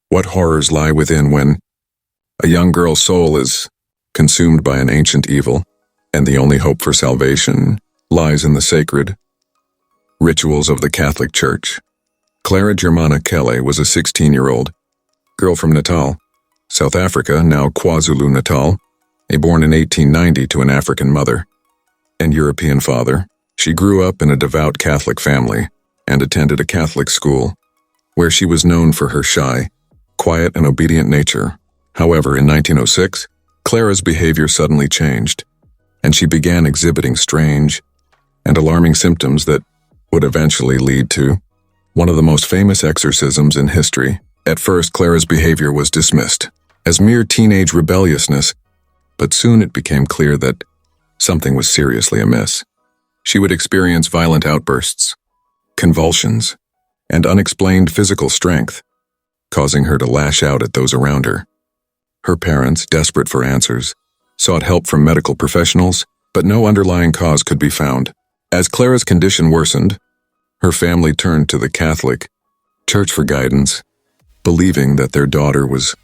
What horrors lie within when a young girl's soul is consumed by an ancient evil, and the only hope for salvation lies in the sacred rituals of the Catholic Church. Clara Germana Cele was a 16-year-old girl from Natal, South Africa, now KwaZulu-Natal, born in 1890 to an African mother and European father. She grew up in a devout Catholic family and attended a Catholic school, where she was known for her shy, quiet, and obedient nature. However, in 1906, Clara's behavior suddenly changed, and she began exhibiting strange and alarming symptoms that would eventually lead to one of the most famous exorcisms in history. At first, Clara's behavior was dismissed as mere teenage rebelliousness, but soon it became clear that something was seriously amiss. She would experience violent outbursts, convulsions, and unexplained physical strength, causing her to lash out at those around her. Her parents, desperate for answers, sought help from medical professionals, but no underlying cause could be found. As Clara's condition worsened, her family turned to the Catholic Church for guidance, believing that their daughter was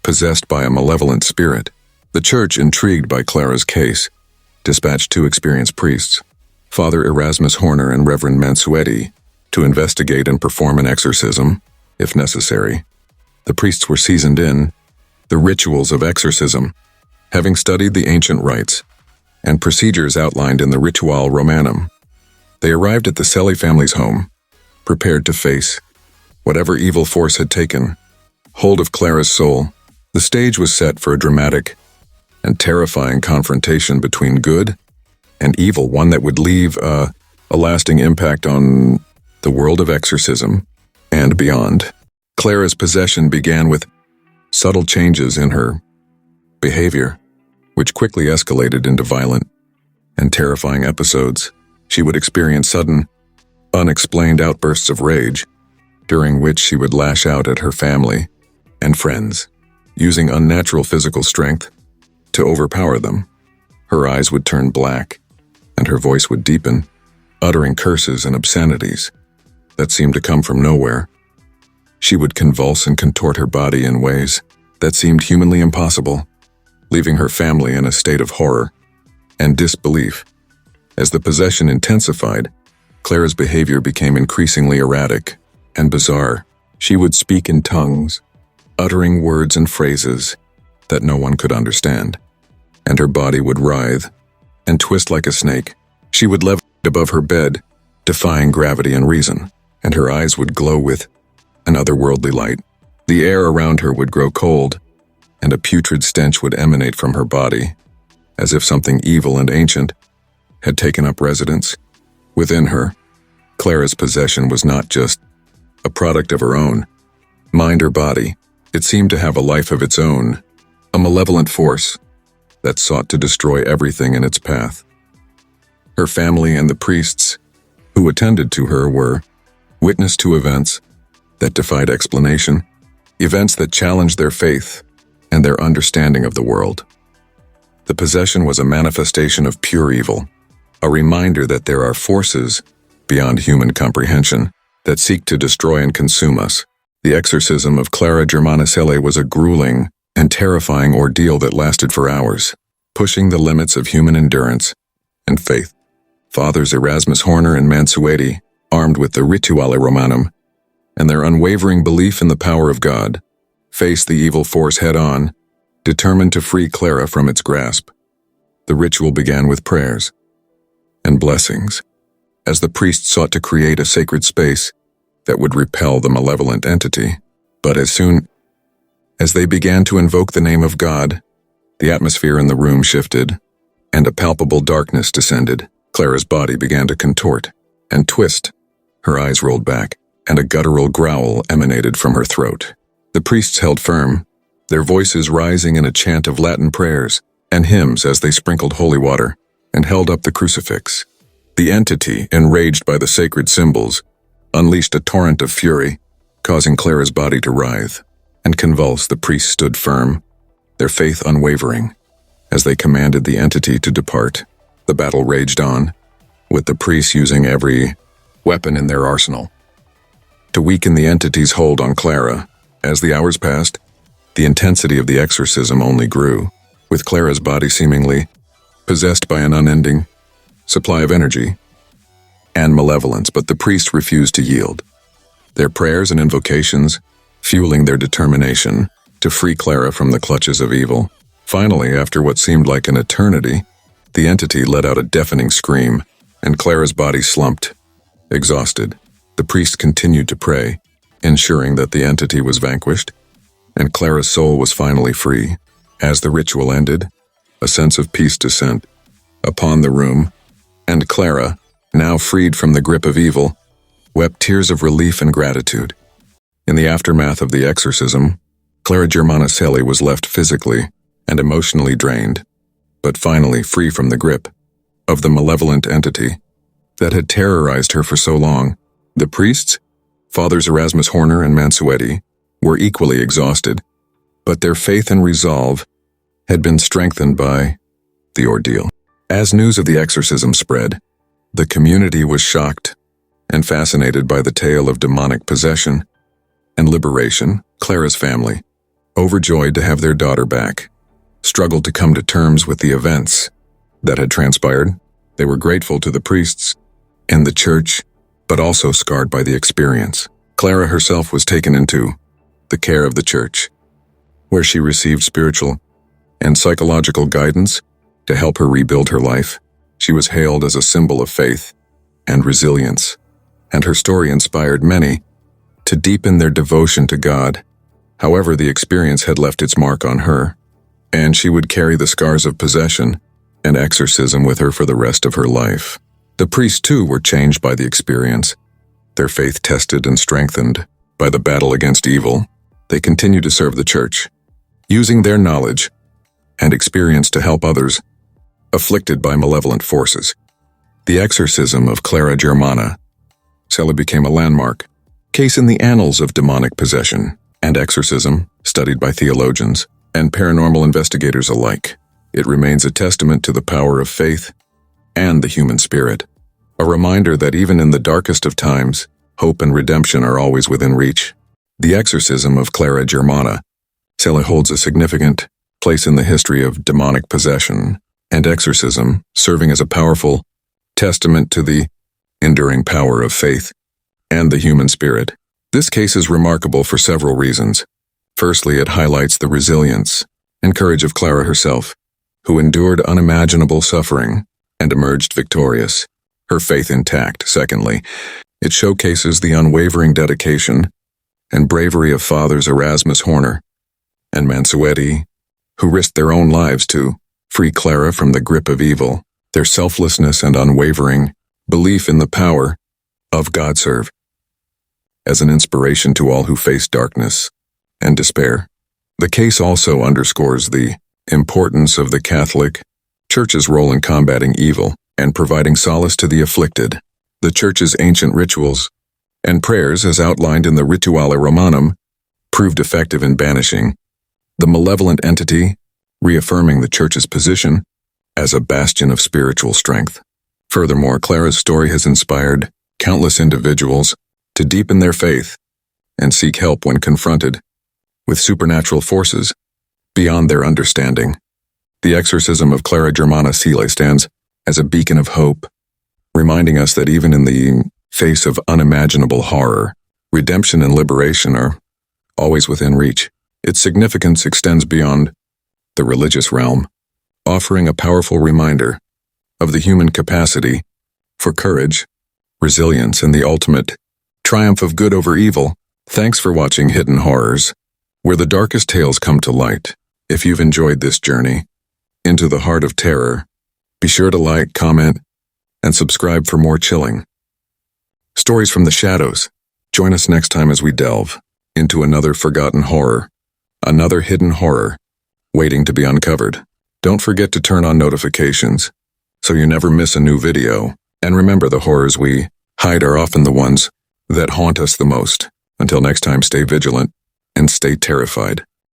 possessed by a malevolent spirit. The church, intrigued by Clara's case, dispatched two experienced priests, Father Erasmus Horner and Reverend Mansuetti, to investigate and perform an exorcism, if necessary. The priests were seasoned in the rituals of exorcism, having studied the ancient rites and procedures outlined in the Ritual Romanum. They arrived at the Cele family's home, prepared to face whatever evil force had taken hold of Clara's soul. The stage was set for a dramatic and terrifying confrontation between good and evil, one that would leave a lasting impact on the world of exorcism and beyond. Clara's possession began with subtle changes in her behavior, which quickly escalated into violent and terrifying episodes. She would experience sudden, unexplained outbursts of rage, during which she would lash out at her family and friends, using unnatural physical strength to overpower them. Her eyes would turn black, and her voice would deepen, uttering curses and obscenities that seemed to come from nowhere. She would convulse and contort her body in ways that seemed humanly impossible, leaving her family in a state of horror and disbelief. As the possession intensified, Clara's behavior became increasingly erratic and bizarre. She would speak in tongues, uttering words and phrases that no one could understand, and her body would writhe and twist like a snake. She would levitate above her bed, defying gravity and reason, and her eyes would glow with an otherworldly light. The air around her would grow cold, and a putrid stench would emanate from her body, as if something evil and ancient had taken up residence within her. Clara's possession was not just a product of her own mind or body. It seemed to have a life of its own, a malevolent force that sought to destroy everything in its path. Her family and the priests who attended to her were witness to events that defied explanation, events that challenged their faith and their understanding of the world. The possession was a manifestation of pure evil, a reminder that there are forces beyond human comprehension that seek to destroy and consume us. The exorcism of Clara Germana Cele was a grueling and terrifying ordeal that lasted for hours, pushing the limits of human endurance and faith. Fathers Erasmus Horner and Mansuetti, armed with the Rituale Romanum and their unwavering belief in the power of God, faced the evil force head-on, determined to free Clara from its grasp. The ritual began with prayers and blessings, as the priests sought to create a sacred space that would repel the malevolent entity. But as soon as they began to invoke the name of God, the atmosphere in the room shifted, and a palpable darkness descended. Clara's body began to contort and twist. Her eyes rolled back, and a guttural growl emanated from her throat. The priests held firm, their voices rising in a chant of Latin prayers and hymns as they sprinkled holy water and held up the crucifix. The entity, enraged by the sacred symbols, unleashed a torrent of fury, causing Clara's body to writhe and convulse. The priests stood firm, their faith unwavering, as they commanded the entity to depart. The battle raged on, with the priests using every weapon in their arsenal to weaken the entity's hold on Clara. As the hours passed, the intensity of the exorcism only grew, with Clara's body seemingly possessed by an unending supply of energy and malevolence, but the priest refused to yield, their prayers and invocations fueling their determination to free Clara from the clutches of evil. Finally, after what seemed like an eternity, the entity let out a deafening scream, and Clara's body slumped, exhausted. The priest continued to pray, ensuring that the entity was vanquished, and Clara's soul was finally free. As the ritual ended, a sense of peace descended upon the room, and Clara, now freed from the grip of evil, wept tears of relief and gratitude. In the aftermath of the exorcism, Clara Germana Cele was left physically and emotionally drained, but finally free from the grip of the malevolent entity that had terrorized her for so long. The priests, Fathers Erasmus Horner and Mansuetti, were equally exhausted, but their faith and resolve had been strengthened by the ordeal. As news of the exorcism spread, the community was shocked and fascinated by the tale of demonic possession and liberation. Clara's family, overjoyed to have their daughter back, struggled to come to terms with the events that had transpired. They were grateful to the priests and the church, but also scarred by the experience. Clara herself was taken into the care of the church, where she received spiritual and psychological guidance to help her rebuild her life. She was hailed as a symbol of faith and resilience, and her story inspired many to deepen their devotion to God. However, the experience had left its mark on her, and she would carry the scars of possession and exorcism with her for the rest of her life. The priests, too, were changed by the experience, their faith tested and strengthened by the battle against evil. They continued to serve the church, using their knowledge and experience to help others afflicted by malevolent forces. The exorcism of Clara Germana Cele became a landmark case in the annals of demonic possession and exorcism, studied by theologians and paranormal investigators alike. It remains a testament to the power of faith and the human spirit, a reminder that even in the darkest of times, hope and redemption are always within reach. The exorcism of Clara Germana Cele holds a significant place in the history of demonic possession and exorcism, serving as a powerful testament to the enduring power of faith and the human spirit. This case is remarkable for several reasons. Firstly, it highlights the resilience and courage of Clara herself, who endured unimaginable suffering and emerged victorious, her faith intact. Secondly, it showcases the unwavering dedication and bravery of Fathers Erasmus Horner and Mansuetti, who risked their own lives to free Clara from the grip of evil. Their selflessness and unwavering belief in the power of God serve as an inspiration to all who face darkness and despair. The case also underscores the importance of the Catholic Church's role in combating evil and providing solace to the afflicted. The Church's ancient rituals and prayers, as outlined in the Rituale Romanum, proved effective in banishing the malevolent entity, reaffirming the Church's position as a bastion of spiritual strength. Furthermore, Clara's story has inspired countless individuals to deepen their faith and seek help when confronted with supernatural forces beyond their understanding. The exorcism of Clara Germana Cele stands as a beacon of hope, reminding us that even in the face of unimaginable horror, redemption and liberation are always within reach. Its significance extends beyond the religious realm, offering a powerful reminder of the human capacity for courage, resilience, and the ultimate triumph of good over evil. Thanks for watching Hidden Horrors, where the darkest tales come to light. If you've enjoyed this journey into the heart of terror, be sure to like, comment, and subscribe for more chilling stories from the shadows. Join us next time as we delve into another forgotten horror, another hidden horror waiting to be uncovered. Don't forget to turn on notifications so you never miss a new video. And remember, the horrors we hide are often the ones that haunt us the most. Until next time, stay vigilant and stay terrified.